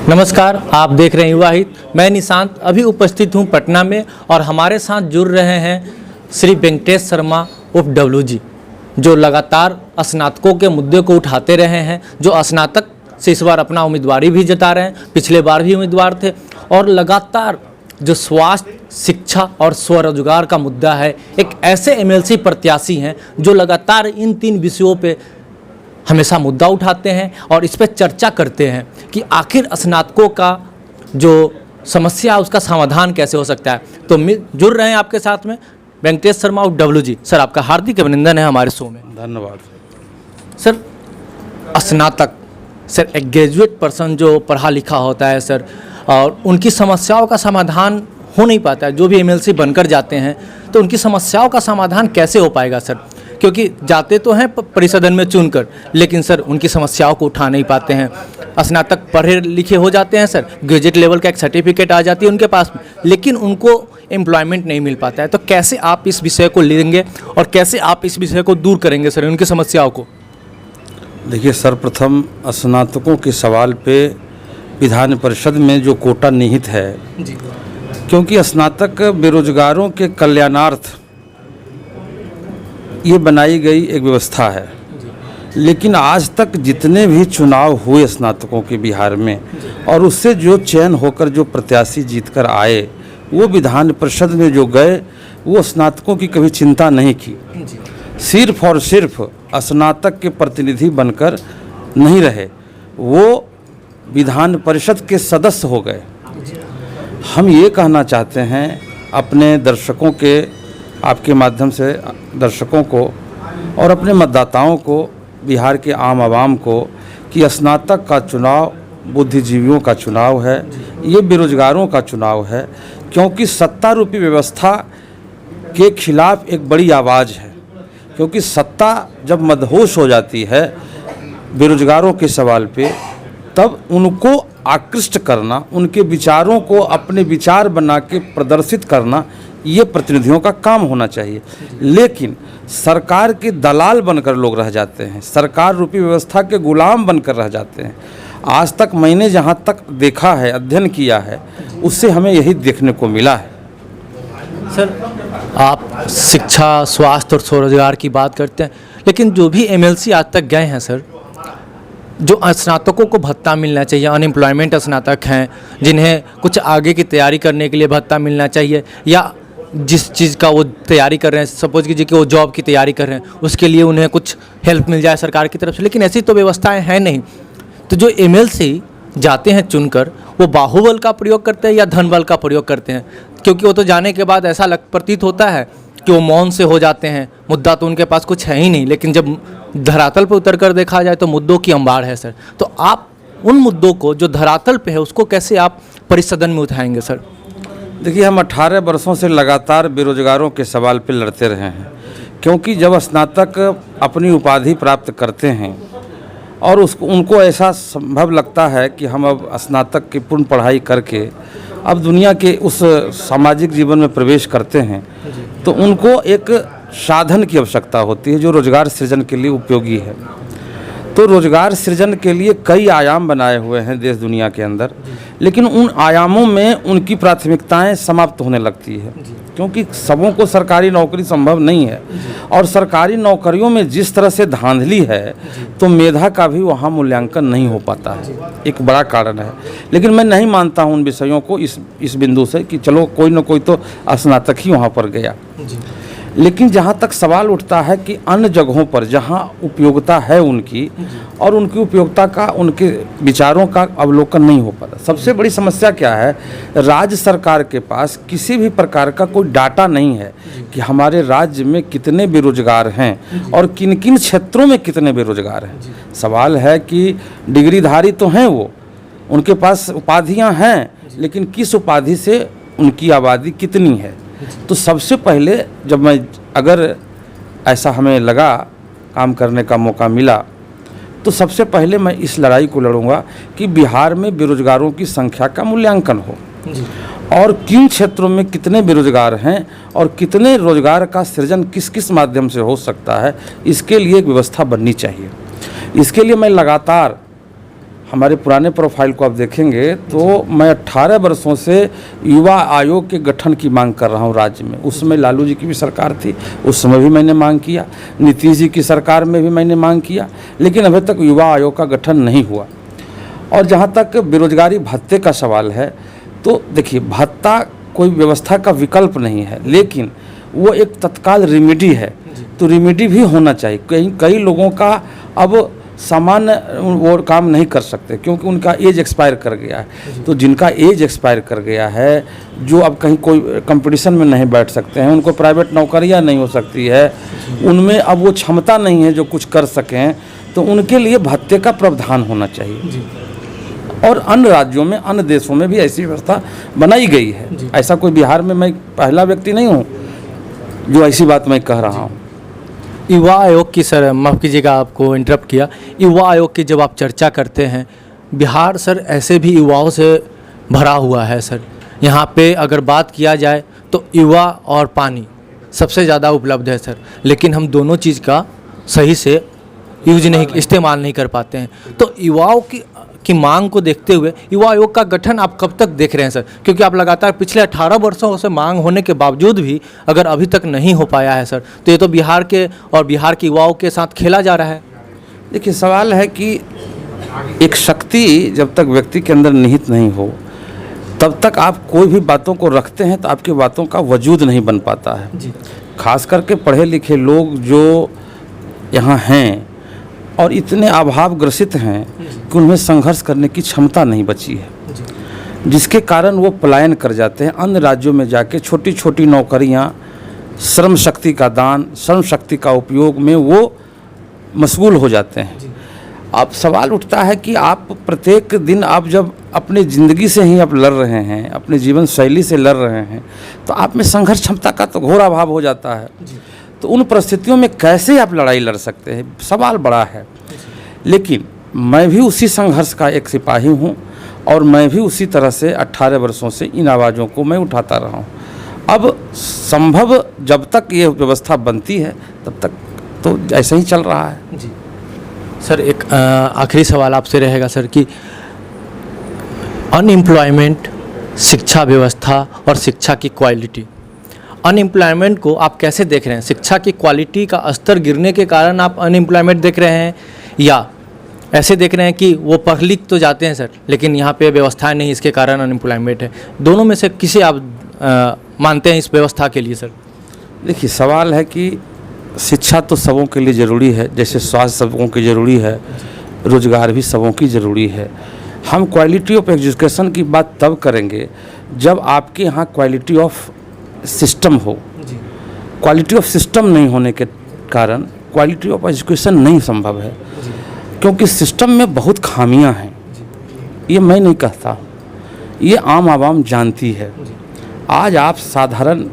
नमस्कार, आप देख रहे हैं युवा हित। मैं निशांत अभी उपस्थित हूं पटना में और हमारे साथ जुड़ रहे हैं श्री वेंकटेश शर्मा उर्फ डब्लू जी, जो लगातार स्नातकों के मुद्दे को उठाते रहे हैं, जो स्नातक से इस बार अपना उम्मीदवारी भी जता रहे हैं, पिछले बार भी उम्मीदवार थे और लगातार जो स्वास्थ्य, शिक्षा और स्वरोजगार का मुद्दा है, एक ऐसे एमएलसी प्रत्याशी हैं जो लगातार इन तीन विषयों पे हमेशा मुद्दा उठाते हैं और इस पर चर्चा करते हैं कि आखिर स्नातकों का जो समस्या उसका समाधान कैसे हो सकता है। तो जुड़ रहे हैं आपके साथ में वेंकटेश शर्मा और डब्लू जी। सर, आपका हार्दिक अभिनंदन है हमारे शो में। धन्यवाद सर। स्नातक सर एक ग्रेजुएट पर्सन जो पढ़ा लिखा होता है सर, और उनकी समस्याओं का समाधान हो नहीं पाता है। जो भी एमएलसी बनकर जाते हैं तो उनकी समस्याओं का समाधान कैसे हो पाएगा सर? क्योंकि जाते तो हैं परिसदन में चुनकर, लेकिन सर उनकी समस्याओं को उठा नहीं पाते हैं। स्नातक पढ़े लिखे हो जाते हैं सर, ग्रेजुएट लेवल का एक सर्टिफिकेट आ जाती है उनके पास में, लेकिन उनको एम्प्लॉयमेंट नहीं मिल पाता है। तो कैसे आप इस विषय को लेंगे और कैसे आप इस विषय को दूर करेंगे सर, उनकी समस्याओं को? देखिए, सर्वप्रथम स्नातकों के सवाल पे विधान परिषद में जो कोटा निहित है जी, क्योंकि स्नातक बेरोजगारों के कल्याणार्थ ये बनाई गई एक व्यवस्था है, लेकिन आज तक जितने भी चुनाव हुए स्नातकों के बिहार में और उससे जो चयन होकर जो प्रत्याशी जीतकर आए, वो विधान परिषद में जो गए वो स्नातकों की कभी चिंता नहीं की। सिर्फ और सिर्फ स्नातक के प्रतिनिधि बनकर नहीं रहे, वो विधान परिषद के सदस्य हो गए। हम ये कहना चाहते हैं अपने दर्शकों के, आपके माध्यम से दर्शकों को और अपने मतदाताओं को, बिहार के आम आवाम को, कि स्नातक का चुनाव बुद्धिजीवियों का चुनाव है, ये बेरोजगारों का चुनाव है। क्योंकि सत्ता रूपी व्यवस्था के खिलाफ एक बड़ी आवाज़ है, क्योंकि सत्ता जब मदहोश हो जाती है बेरोजगारों के सवाल पे, तब उनको आकृष्ट करना, उनके विचारों को अपने विचार बना के प्रदर्शित करना, ये प्रतिनिधियों का काम होना चाहिए। लेकिन सरकार के दलाल बनकर लोग रह जाते हैं, सरकार रूपी व्यवस्था के गुलाम बनकर रह जाते हैं। आज तक मैंने जहाँ तक देखा है, अध्ययन किया है, उससे हमें यही देखने को मिला है। सर, आप शिक्षा, स्वास्थ्य और स्वरोजगार की बात करते हैं, लेकिन जो भी एमएलसी आज तक गए हैं सर, जो स्नातकों को भत्ता मिलना चाहिए, अनएम्प्लॉयमेंट स्नातक हैं जिन्हें कुछ आगे की तैयारी करने के लिए भत्ता मिलना चाहिए, या जिस चीज़ का वो तैयारी कर रहे हैं, सपोज कीजिए कि वो जॉब की तैयारी कर रहे हैं, उसके लिए उन्हें कुछ हेल्प मिल जाए सरकार की तरफ से, लेकिन ऐसी तो व्यवस्थाएं हैं नहीं। तो जो एमएलसी जाते हैं चुनकर, वो बाहुबल का प्रयोग करते हैं या धनबल का प्रयोग करते हैं? क्योंकि वो तो जाने के बाद ऐसा प्रतीत होता है कि वो मौन से हो जाते हैं, मुद्दा तो उनके पास कुछ है ही नहीं, लेकिन जब धरातल पर उतर कर देखा जाए तो मुद्दों की अंबार है सर। तो आप उन मुद्दों को जो धरातल पे है उसको कैसे आप परिसदन में उठाएंगे सर? देखिए, हम 18 वर्षों से लगातार बेरोजगारों के सवाल पे लड़ते रहे हैं, क्योंकि जब स्नातक अपनी उपाधि प्राप्त करते हैं और उनको ऐसा संभव लगता है कि हम अब स्नातक की पूर्ण पढ़ाई करके अब दुनिया के उस सामाजिक जीवन में प्रवेश करते हैं, तो उनको एक साधन की आवश्यकता होती है जो रोजगार सृजन के लिए उपयोगी है। तो रोजगार सृजन के लिए कई आयाम बनाए हुए हैं देश दुनिया के अंदर, लेकिन उन आयामों में उनकी प्राथमिकताएं समाप्त होने लगती है, क्योंकि सबों को सरकारी नौकरी संभव नहीं है, और सरकारी नौकरियों में जिस तरह से धांधली है तो मेधा का भी वहाँ मूल्यांकन नहीं हो पाता है, एक बड़ा कारण है। लेकिन मैं नहीं मानता हूँ उन विषयों को इस बिंदु से कि चलो कोई ना कोई तो स्नातक ही वहाँ पर गया। लेकिन जहाँ तक सवाल उठता है कि अन्य जगहों पर जहाँ उपयोगिता है उनकी, और उनकी उपयोगिता का, उनके विचारों का अवलोकन नहीं हो पाता। सबसे बड़ी समस्या क्या है, राज्य सरकार के पास किसी भी प्रकार का कोई डाटा नहीं है कि हमारे राज्य में कितने बेरोजगार हैं और किन किन क्षेत्रों में कितने बेरोजगार हैं। सवाल है कि डिग्रीधारी तो हैं वो, उनके पास उपाधियाँ हैं, लेकिन किस उपाधि से उनकी आबादी कितनी है। तो सबसे पहले जब मैं, अगर ऐसा हमें लगा, काम करने का मौका मिला, तो सबसे पहले मैं इस लड़ाई को लड़ूंगा कि बिहार में बेरोजगारों की संख्या का मूल्यांकन हो और किन क्षेत्रों में कितने बेरोजगार हैं और कितने रोजगार का सृजन किस किस माध्यम से हो सकता है, इसके लिए एक व्यवस्था बननी चाहिए। इसके लिए मैं लगातार हमारे पुराने प्रोफाइल को आप देखेंगे तो मैं 18 वर्षों से युवा आयोग के गठन की मांग कर रहा हूं राज्य में। उस समय लालू जी की भी सरकार थी, उस समय भी मैंने मांग किया, नीतीश जी की सरकार में भी मैंने मांग किया, लेकिन अभी तक युवा आयोग का गठन नहीं हुआ। और जहां तक बेरोजगारी भत्ते का सवाल है, तो देखिए, भत्ता कोई व्यवस्था का विकल्प नहीं है, लेकिन वो एक तत्काल रेमेडी है। तो रेमेडी भी होना चाहिए। कई लोगों का अब सामान्य वो काम नहीं कर सकते क्योंकि उनका एज एक्सपायर कर गया है। तो जिनका एज एक्सपायर कर गया है, जो अब कहीं कोई कंपटीशन में नहीं बैठ सकते हैं, उनको प्राइवेट नौकरियां नहीं हो सकती है, उनमें अब वो क्षमता नहीं है जो कुछ कर सकें, तो उनके लिए भत्ते का प्रावधान होना चाहिए। और अन्य राज्यों में, अन्य देशों में भी ऐसी व्यवस्था बनाई गई है। ऐसा कोई बिहार में मैं पहला व्यक्ति नहीं हूँ जो ऐसी बात मैं कह रहा हूँ। युवा आयोग की, सर माफ़ कीजिएगा आपको इंटरप्ट किया, युवा आयोग की जब आप चर्चा करते हैं, बिहार सर ऐसे भी युवाओं से भरा हुआ है सर। यहाँ पे अगर बात किया जाए तो युवा और पानी सबसे ज़्यादा उपलब्ध है सर, लेकिन हम दोनों चीज़ का सही से इस्तेमाल नहीं कर पाते हैं। तो युवाओं की मांग को देखते हुए युवा आयोग का गठन आप कब तक देख रहे हैं सर? क्योंकि आप लगातार पिछले 18 वर्षों से मांग होने के बावजूद भी अगर अभी तक नहीं हो पाया है सर, तो ये तो बिहार के और बिहार के युवाओं के साथ खेला जा रहा है। देखिए, सवाल है कि एक शक्ति जब तक व्यक्ति के अंदर निहित नहीं हो, तब तक आप कोई भी बातों को रखते हैं तो आपकी बातों का वजूद नहीं बन पाता है जी। खास करके पढ़े लिखे लोग जो यहाँ हैं और इतने अभाव ग्रसित हैं कि उनमें संघर्ष करने की क्षमता नहीं बची है, जिसके कारण वो पलायन कर जाते हैं। अन्य राज्यों में जाके छोटी छोटी नौकरियां, श्रम शक्ति का दान, श्रम शक्ति का उपयोग में वो मशगूल हो जाते हैं। अब सवाल उठता है कि आप प्रत्येक दिन आप जब अपनी ज़िंदगी से ही आप लड़ रहे हैं, अपने जीवन शैली से लड़ रहे हैं, तो आप में संघर्ष क्षमता का तो घोर अभाव हो जाता है। तो उन परिस्थितियों में कैसे आप लड़ाई लड़ सकते हैं, सवाल बड़ा है। लेकिन मैं भी उसी संघर्ष का एक सिपाही हूँ और मैं भी उसी तरह से 18 वर्षों से इन आवाज़ों को मैं उठाता रहा हूँ। अब संभव जब तक ये व्यवस्था बनती है तब तक तो ऐसा ही चल रहा है जी। सर एक आखिरी सवाल आपसे रहेगा सर कि अनएम्प्लॉयमेंट, शिक्षा व्यवस्था और शिक्षा की क्वालिटी, अनएम्प्लॉयमेंट को आप कैसे देख रहे हैं? शिक्षा की क्वालिटी का स्तर गिरने के कारण आप अनएम्प्लॉयमेंट देख रहे हैं, या ऐसे देख रहे हैं कि वो पढ़ लिख तो जाते हैं सर लेकिन यहाँ पे व्यवस्था नहीं, इसके कारण अनएम्प्लॉयमेंट है? दोनों में से किसे आप मानते हैं इस व्यवस्था के लिए सर? देखिए, सवाल है कि शिक्षा तो सबों के लिए ज़रूरी है, जैसे स्वास्थ्य सबों की ज़रूरी है, रोजगार भी सबों की ज़रूरी है। हम क्वालिटी ऑफ एजुकेशन की बात तब करेंगे जब आपके यहाँ क्वालिटी ऑफ सिस्टम हो। क्वालिटी ऑफ सिस्टम नहीं होने के कारण क्वालिटी ऑफ एजुकेशन नहीं संभव है, क्योंकि सिस्टम में बहुत खामियां हैं। ये मैं नहीं कहता, ये आम आवाम जानती है। आज आप साधारण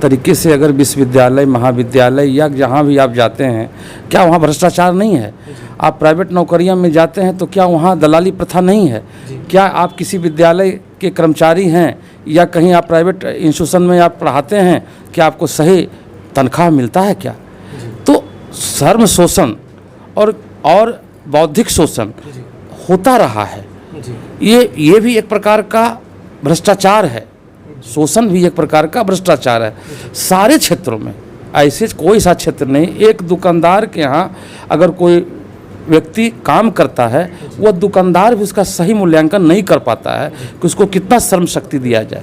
तरीके से अगर विश्वविद्यालय, महाविद्यालय या जहाँ भी आप जाते हैं, क्या वहाँ भ्रष्टाचार नहीं है? आप प्राइवेट नौकरियों में जाते हैं तो क्या वहाँ दलाली प्रथा नहीं है? क्या आप किसी विद्यालय के कर्मचारी हैं या कहीं आप प्राइवेट इंस्टीट्यूशन में आप पढ़ाते हैं, क्या आपको सही तनख्वाह मिलता है क्या? तो श्रम शोषण और बौद्धिक शोषण होता रहा है। ये भी एक प्रकार का भ्रष्टाचार है, शोषण भी एक प्रकार का भ्रष्टाचार है। सारे क्षेत्रों में ऐसे कोई सा क्षेत्र नहीं, एक दुकानदार के यहाँ अगर कोई व्यक्ति काम करता है, वह दुकानदार भी उसका सही मूल्यांकन नहीं कर पाता है कि उसको कितना श्रम शक्ति दिया जाए,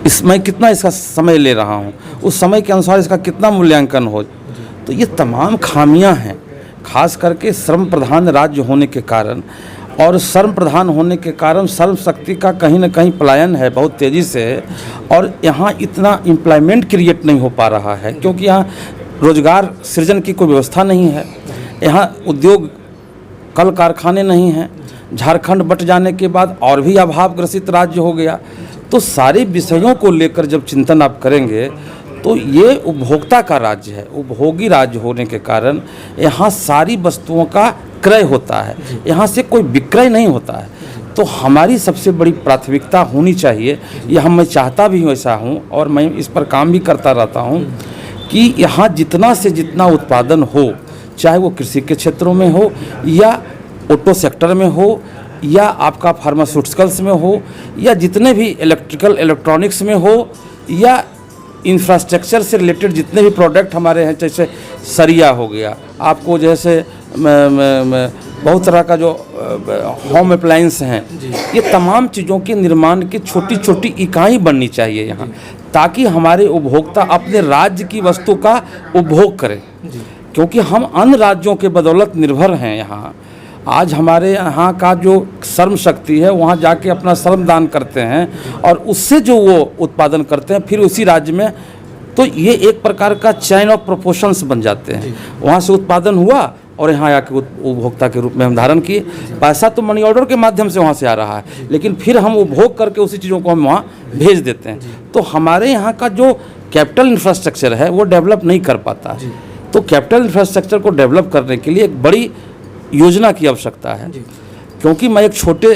इसमें कितना इसका समय ले रहा हूँ, उस समय के अनुसार इसका कितना मूल्यांकन हो। तो ये तमाम खामियां हैं, खास करके श्रम प्रधान राज्य होने के कारण और श्रम प्रधान होने के कारण श्रम शक्ति का कहीं ना कहीं पलायन है बहुत तेज़ी से, और यहाँ इतना एम्प्लॉयमेंट क्रिएट नहीं हो पा रहा है क्योंकि यहाँ रोजगार सृजन की कोई व्यवस्था नहीं है, यहाँ उद्योग कल कारखाने नहीं हैं। झारखंड बट जाने के बाद और भी अभाव ग्रसित राज्य हो गया। तो सारे विषयों को लेकर जब चिंतन आप करेंगे तो ये उपभोक्ता का राज्य है, उपभोगी राज्य होने के कारण यहाँ सारी वस्तुओं का क्रय होता है, यहाँ से कोई विक्रय नहीं होता है। तो हमारी सबसे बड़ी प्राथमिकता होनी चाहिए, यह मैं चाहता भी ऐसा हूँ और मैं इस पर काम भी करता रहता हूँ कि यहाँ जितना से जितना उत्पादन हो, चाहे वो कृषि के क्षेत्रों में हो या ऑटो सेक्टर में हो या आपका फार्मास्यूटिकल्स में हो या जितने भी इलेक्ट्रॉनिक्स में हो या इंफ्रास्ट्रक्चर से रिलेटेड जितने भी प्रोडक्ट हमारे हैं, जैसे सरिया हो गया, आपको जैसे बहुत तरह का जो होम अप्लायंस हैं, ये तमाम चीज़ों के निर्माण की छोटी छोटी इकाई बननी चाहिए यहाँ, ताकि हमारे उपभोक्ता अपने राज्य की वस्तु का उपभोग करें। क्योंकि हम अन्य राज्यों के बदौलत निर्भर हैं यहाँ। आज हमारे यहाँ का जो श्रम शक्ति है, वहाँ जाके अपना श्रम दान करते हैं और उससे जो वो उत्पादन करते हैं फिर उसी राज्य में, तो ये एक प्रकार का चैन ऑफ प्रोपोर्शंस बन जाते हैं। वहाँ से उत्पादन हुआ और यहाँ आके उपभोक्ता के रूप में हम धारण किए। पैसा तो मनी ऑर्डर के माध्यम से वहाँ से आ रहा है, लेकिन फिर हम उपभोग करके उसी चीज़ों को हम वहाँ भेज देते हैं। तो हमारे यहाँ का जो कैपिटल इंफ्रास्ट्रक्चर है वो डेवलप नहीं कर पाता। तो कैपिटल इंफ्रास्ट्रक्चर को डेवलप करने के लिए एक बड़ी योजना की आवश्यकता है। क्योंकि मैं एक छोटे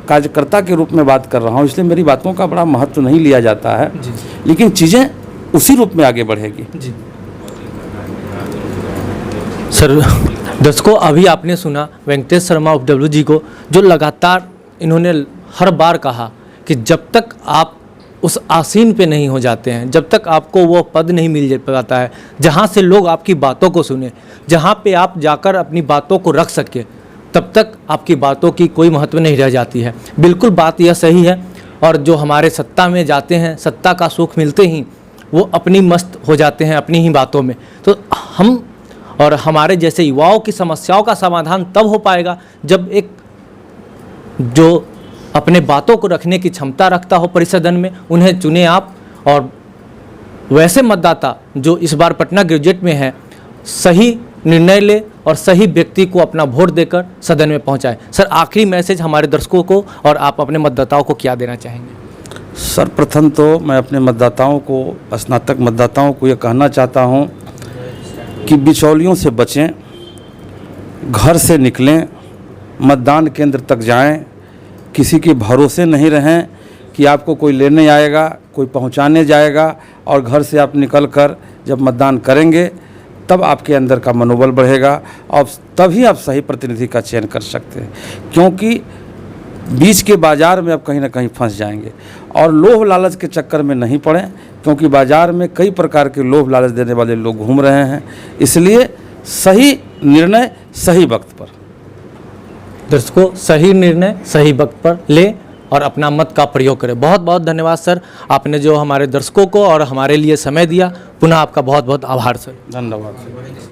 कार्यकर्ता के रूप में बात कर रहा हूँ, इसलिए मेरी बातों का बड़ा महत्व नहीं लिया जाता है, लेकिन चीज़ें उसी रूप में आगे बढ़ेगी। सर, दर्शकों, अभी आपने सुना वेंकटेश शर्मा उपडब्ल्यू जी को, जो लगातार इन्होंने हर बार कहा कि जब तक आप उस आसीन पे नहीं हो जाते हैं, जब तक आपको वो पद नहीं मिल पाता है जहाँ से लोग आपकी बातों को सुने, जहाँ पे आप जाकर अपनी बातों को रख सके, तब तक आपकी बातों की कोई महत्व नहीं रह जाती है। बिल्कुल बात यह सही है। और जो हमारे सत्ता में जाते हैं, सत्ता का सुख मिलते ही वो अपनी मस्त हो जाते हैं अपनी ही बातों में। तो हम और हमारे जैसे युवाओं की समस्याओं का समाधान तब हो पाएगा जब एक जो अपने बातों को रखने की क्षमता रखता हो परिसदन में, उन्हें चुने आप। और वैसे मतदाता जो इस बार पटना ग्रेजुएट में है, सही निर्णय ले और सही व्यक्ति को अपना वोट देकर सदन में पहुंचाए। सर, आखिरी मैसेज हमारे दर्शकों को और आप अपने मतदाताओं को क्या देना चाहेंगे? सर्वप्रथम तो मैं अपने मतदाताओं को, स्नातक मतदाताओं को ये कहना चाहता हूँ कि बिचौलियों से बचें, घर से निकलें, मतदान केंद्र तक जाएं, किसी के भरोसे नहीं रहें कि आपको कोई लेने आएगा, कोई पहुंचाने जाएगा, और घर से आप निकलकर जब मतदान करेंगे तब आपके अंदर का मनोबल बढ़ेगा और तभी आप सही प्रतिनिधि का चयन कर सकते हैं। क्योंकि बीच के बाज़ार में आप कहीं ना कहीं फंस जाएंगे। और लोभ लालच के चक्कर में नहीं पड़ें, क्योंकि बाज़ार में कई प्रकार के लोभ लालच देने वाले लोग घूम रहे हैं। इसलिए सही निर्णय सही वक्त पर। दर्शकों, सही निर्णय सही वक्त पर ले और अपना मत का प्रयोग करें। बहुत बहुत धन्यवाद सर, आपने जो हमारे दर्शकों को और हमारे लिए समय दिया। पुनः आपका बहुत बहुत आभार सर। धन्यवाद।